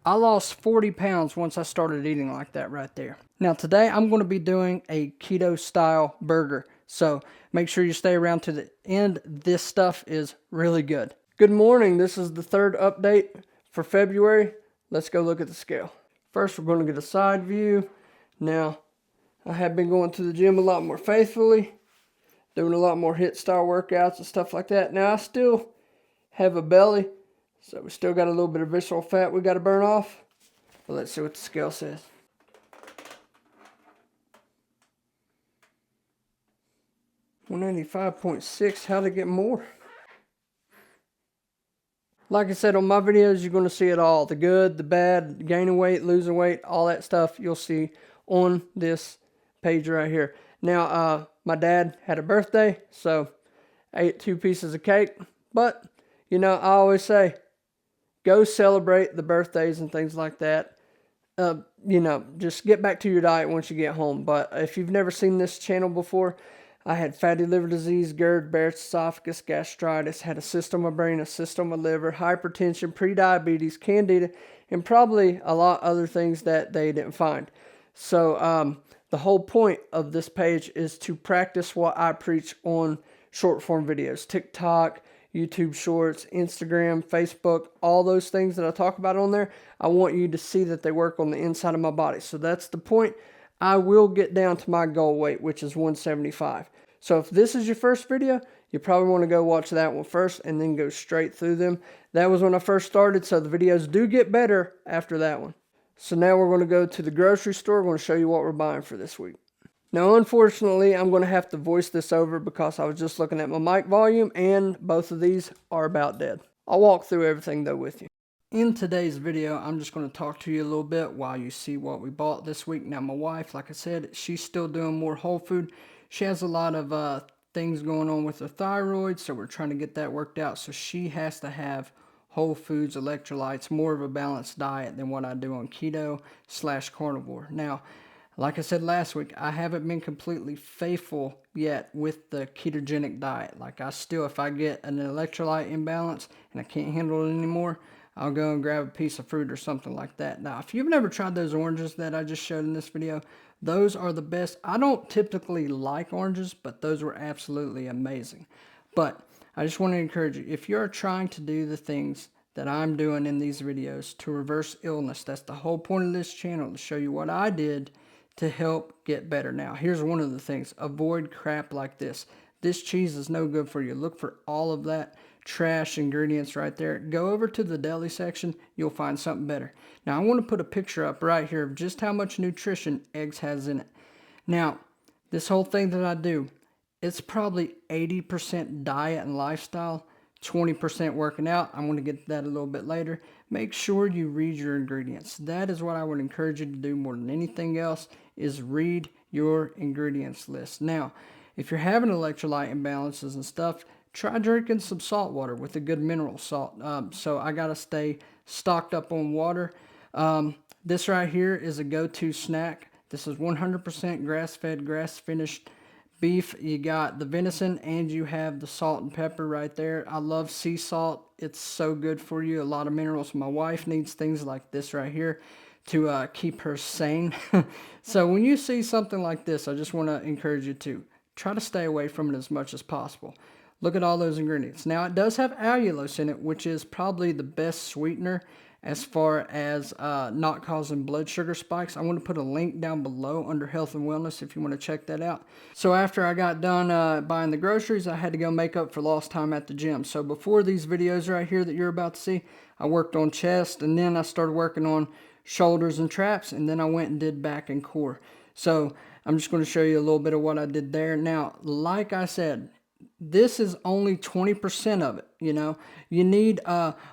I lost 40 pounds once I started eating like that right there. Now today I'm going to be doing a keto style burger. So make sure you stay around to the end. This stuff is really good. Good morning. This is the third update for February. Let's go look at the scale. First we're going to get a side view. Now I have been going to the gym a lot more faithfully, doing a lot more HIIT style workouts and stuff like that. Now I still have a belly, so we still got a little bit of visceral fat we got to burn off. But let's see what the scale says. $185.6. How to get more? Like I said, on my videos, you're going to see it all. The good, the bad, gaining weight, losing weight, all that stuff you'll see on this page right here. Now, my dad had a birthday, so I ate 2 pieces of cake. But, you know, I always say, go celebrate the birthdays and things like that. You know, just get back to your diet once you get home. But if you've never seen this channel before, I had fatty liver disease, GERD, Barrett's esophagus, gastritis, had a cyst on my brain, a cyst on my liver, hypertension, prediabetes, candida, and probably a lot other things that they didn't find. So the whole point of this page is to practice what I preach on short form videos, TikTok, YouTube Shorts, Instagram, Facebook, all those things that I talk about on there. I want you to see that they work on the inside of my body. So that's the point. I will get down to my goal weight, which is 175. So if this is your first video, you probably want to go watch that one first and then go straight through them. That was when I first started, so the videos do get better after that one. So now we're going to go to the grocery store. We're going to show you what we're buying for this week. Now, unfortunately, I'm going to have to voice this over because I was just looking at my mic volume and both of these are about dead. I'll walk through everything though with you. In today's video, I'm just going to talk to you a little bit while you see what we bought this week. Now, my wife, like I said, she's still doing more whole food. She has a lot of things going on with her thyroid, so we're trying to get that worked out. So she has to have whole foods, electrolytes, more of a balanced diet than what I do on keto/carnivore. Now, like I said last week, I haven't been completely faithful yet with the ketogenic diet. Like I still, if I get an electrolyte imbalance and I can't handle it anymore, I'll go and grab a piece of fruit or something like that. Now, if you've never tried those oranges that I just showed in this video, those are the best. I don't typically like oranges, but those were absolutely amazing. But I just want to encourage you, if you're trying to do the things that I'm doing in these videos to reverse illness, that's the whole point of this channel, to show you what I did to help get better. Now, here's one of the things. Avoid crap like this. This cheese is no good for you. Look for all of that trash ingredients right there. Go over to the deli section. You'll find something better. Now, I want to put a picture up right here of just how much nutrition eggs has in it. Now, this whole thing that I do, it's probably 80% diet and lifestyle, 20% working out. I'm going to get to that a little bit later. Make sure you read your ingredients. That is what I would encourage you to do more than anything else, is read your ingredients list. Now, if you're having electrolyte imbalances and stuff, try drinking some salt water with a good mineral salt. So I got to stay stocked up on water. This right here is a go-to snack. This is 100% grass-fed, grass-finished beef. You got the venison and you have the salt and pepper right there. I love sea salt. It's so good for you. A lot of minerals. My wife needs things like this right here to keep her sane. So when you see something like this, I just want to encourage you to try to stay away from it as much as possible. Look at all those ingredients. Now, it does have allulose in it, which is probably the best sweetener as far as not causing blood sugar spikes. I want to put a link down below under health and wellness if you want to check that out. So after I got done buying the groceries, I had to go make up for lost time at the gym. So before these videos right here that you're about to see, I worked on chest, and then I started working on shoulders and traps, and then I went and did back and core. So I'm just going to show you a little bit of what I did there. Now, like I said, this is only 20% of it. You know, you need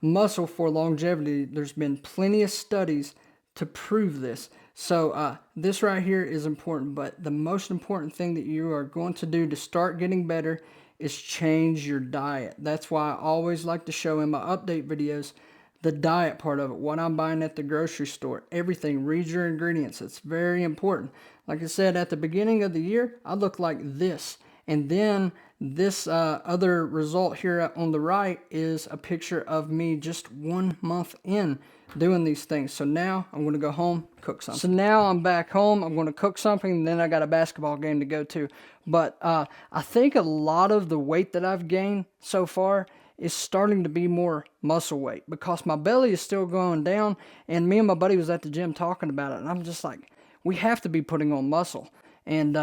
muscle for longevity. There's been plenty of studies to prove this. So this right here is important, but the most important thing that you are going to do to start getting better is change your diet. That's why I always like to show in my update videos the diet part of it, what I'm buying at the grocery store, everything. Read your ingredients. It's very important. Like I said, at the beginning of the year, I looked like this. And then This other result here on the right is a picture of me just 1 month in doing these things. So now I'm going to go home, cook something. So now I'm back home. I'm going to cook something, and then I got a basketball game to go to. But I think a lot of the weight that I've gained so far is starting to be more muscle weight, because my belly is still going down, and me and my buddy was at the gym talking about it, and I'm just like, we have to be putting on muscle. And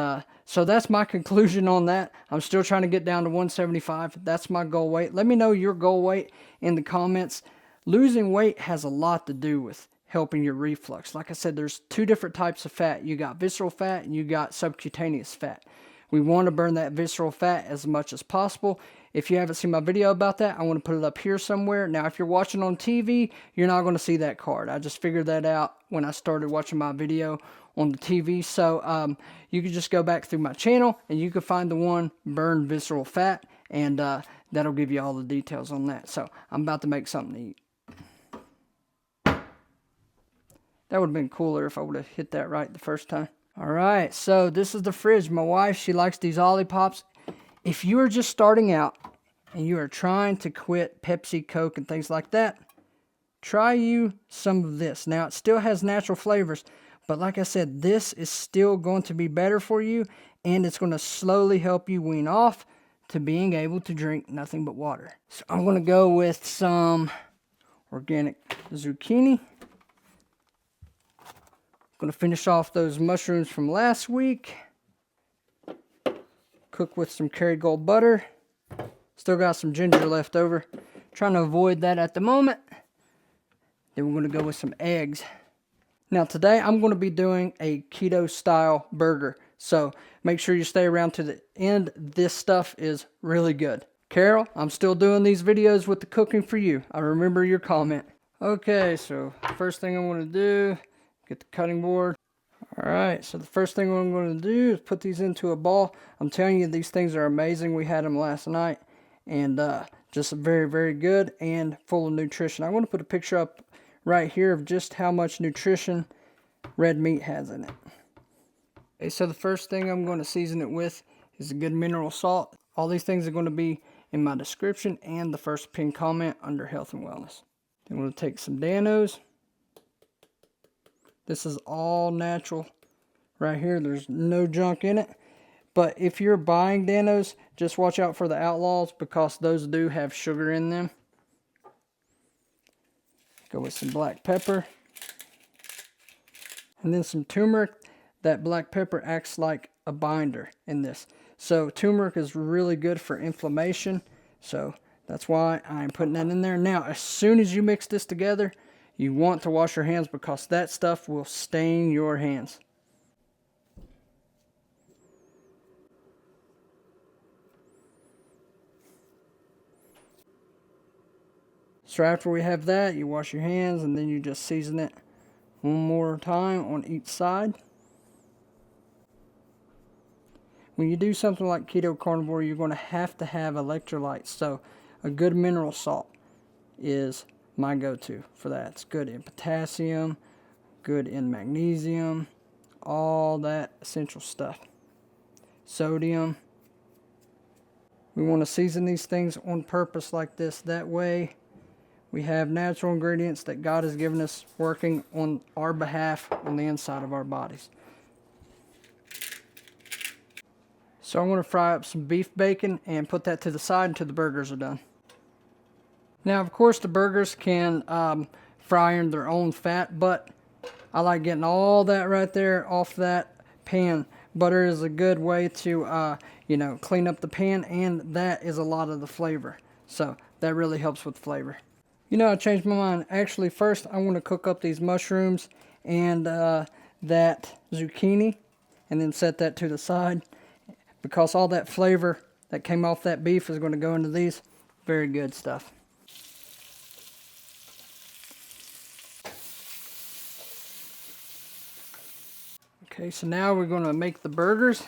so that's my conclusion on that. I'm still trying to get down to 175. That's my goal weight. Let me know your goal weight in the comments. Losing weight has a lot to do with helping your reflux. Like I said, there's 2 different types of fat. You got visceral fat and you got subcutaneous fat. We want to burn that visceral fat as much as possible. If you haven't seen my video about that, I want to put it up here somewhere. Now, if you're watching on TV, you're not going to see that card. I just figured that out when I started watching my video on the TV. So you can just go back through my channel and you can find the one, burn visceral fat, and that'll give you all the details on that. So I'm about to make something to eat. That would have been cooler if I would have hit that right the first time. All right, so this is the fridge. My wife, she likes these Olippops. If you are just starting out and you are trying to quit Pepsi, Coke, and things like that, try you some of this. Now, it still has natural flavors, but like I said, this is still going to be better for you, and it's going to slowly help you wean off to being able to drink nothing but water. So I'm going to go with some organic zucchini. Going to finish off those mushrooms from last week. Cook with some Kerrygold butter. Still got some ginger left over. Trying to avoid that at the moment. Then we're going to go with some eggs. Now today I'm going to be doing a keto style burger. So make sure you stay around to the end. This stuff is really good. Carol, I'm still doing these videos with the cooking for you. I remember your comment. Okay, so first thing I'm going to do, get the cutting board. Alright, so the first thing I'm going to do is put these into a ball. I'm telling you, these things are amazing. We had them last night, and just very, very good and full of nutrition. I'm going to put a picture up right here of just how much nutrition red meat has in it. Okay, so the first thing I'm going to season it with is a good mineral salt. All these things are going to be in my description and the first pinned comment under health and wellness. Then we'll take some Danos. This is all natural right here. There's no junk in it. But if you're buying Danos, just watch out for the Outlaws, because those do have sugar in them. Go with some black pepper. And then some turmeric. That black pepper acts like a binder in this. So turmeric is really good for inflammation. So that's why I'm putting that in there. Now, as soon as you mix this together, you want to wash your hands, because that stuff will stain your hands. So after we have that, you wash your hands, and then you just season it one more time on each side. When you do something like keto carnivore, you're going to have electrolytes. So a good mineral salt is my go-to for that. It's good in potassium, good in magnesium, all that essential stuff. Sodium. We want to season these things on purpose like this. That way we have natural ingredients that God has given us working on our behalf on the inside of our bodies. So I'm going to fry up some beef bacon and put that to the side until the burgers are done. Now, of course, the burgers can fry in their own fat, but I like getting all that right there off that pan. Butter is a good way to, clean up the pan, and that is a lot of the flavor. So that really helps with flavor. I changed my mind. Actually, first I'm going to cook up these mushrooms and that zucchini, and then set that to the side, because all that flavor that came off that beef is going to go into these. Very good stuff. Okay, so now we're going to make the burgers.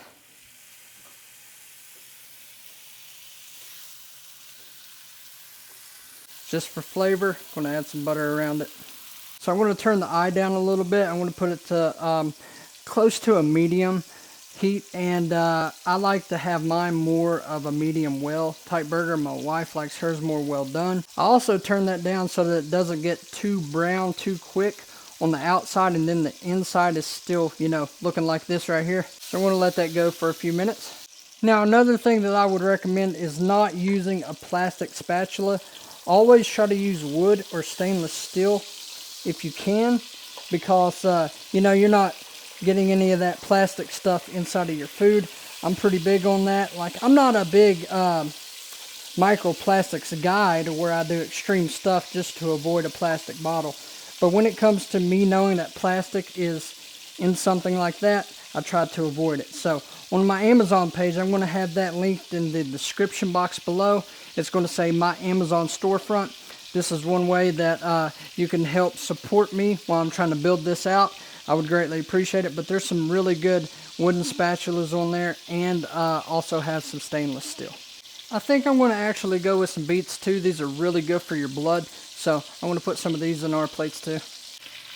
Just for flavor, I'm going to add some butter around it. So I'm going to turn the eye down a little bit. I'm going to put it to close to a medium heat, and I like to have mine more of a medium well type burger. My wife likes hers more well done. I also turn that down so that it doesn't get too brown too quick on the outside, and then the inside is still, you know, looking like this right here. So I'm going to let that go for a few minutes. Now, another thing that I would recommend is not using a plastic spatula. Always try to use wood or stainless steel if you can, because you know, you're not getting any of that plastic stuff inside of your food. I'm pretty big on that. Like, I'm not a big microplastics guy to where I do extreme stuff just to avoid a plastic bottle. But when it comes to me knowing that plastic is in something like that, I try to avoid it. So on my Amazon page, I'm going to have that linked in the description box below. It's going to say my Amazon storefront. This is one way that you can help support me while I'm trying to build this out. I would greatly appreciate it. But there's some really good wooden spatulas on there, and also have some stainless steel. I think I'm going to actually go with some beets too. These are really good for your blood. So I'm going to put some of these in our plates too.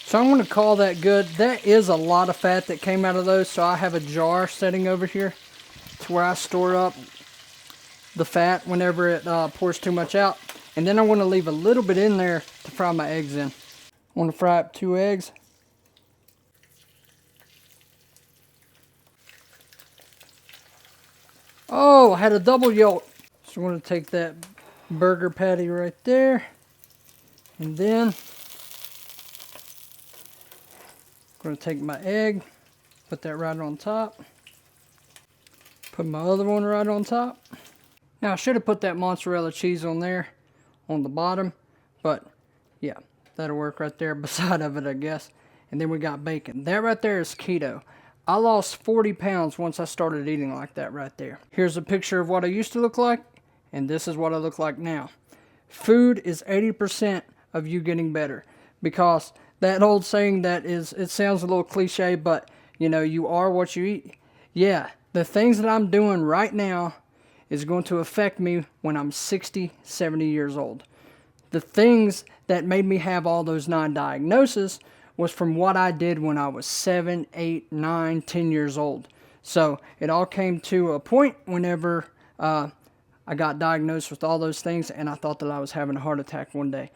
So I'm going to call that good. That is a lot of fat that came out of those. So I have a jar setting over here to where I store up the fat whenever it pours too much out. And then I'm going to leave a little bit in there to fry my eggs in. I want to fry up 2 eggs. Oh, I had a double yolk. So I'm going to take that burger patty right there. And then I'm going to take my egg, put that right on top. Put my other one right on top. Now, I should have put that mozzarella cheese on there on the bottom, but yeah, that'll work right there beside of it, I guess. And then we got bacon. That right there is keto. I lost 40 pounds once I started eating like that right there. Here's a picture of what I used to look like, and this is what I look like now. Food is 80% of you getting better, because that old saying that is, it sounds a little cliche, but you know, you are what you eat. Yeah, the things that I'm doing right now is going to affect me when I'm 60, 70 years old. The things that made me have all those 9 diagnoses was from what I did when I was 7, 8, 9, 10 years old. So it all came to a point whenever I got diagnosed with all those things, and I thought that I was having a heart attack one day.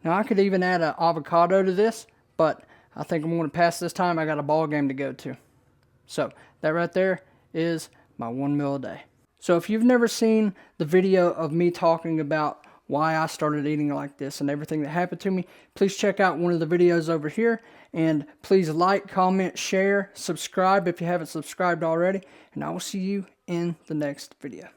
Now, I could even add an avocado to this, but I think I'm going to pass this time. I got a ball game to go to. So that right there is my 1 meal a day. So if you've never seen the video of me talking about why I started eating like this and everything that happened to me, please check out one of the videos over here. And please like, comment, share, subscribe if you haven't subscribed already. And I will see you in the next video.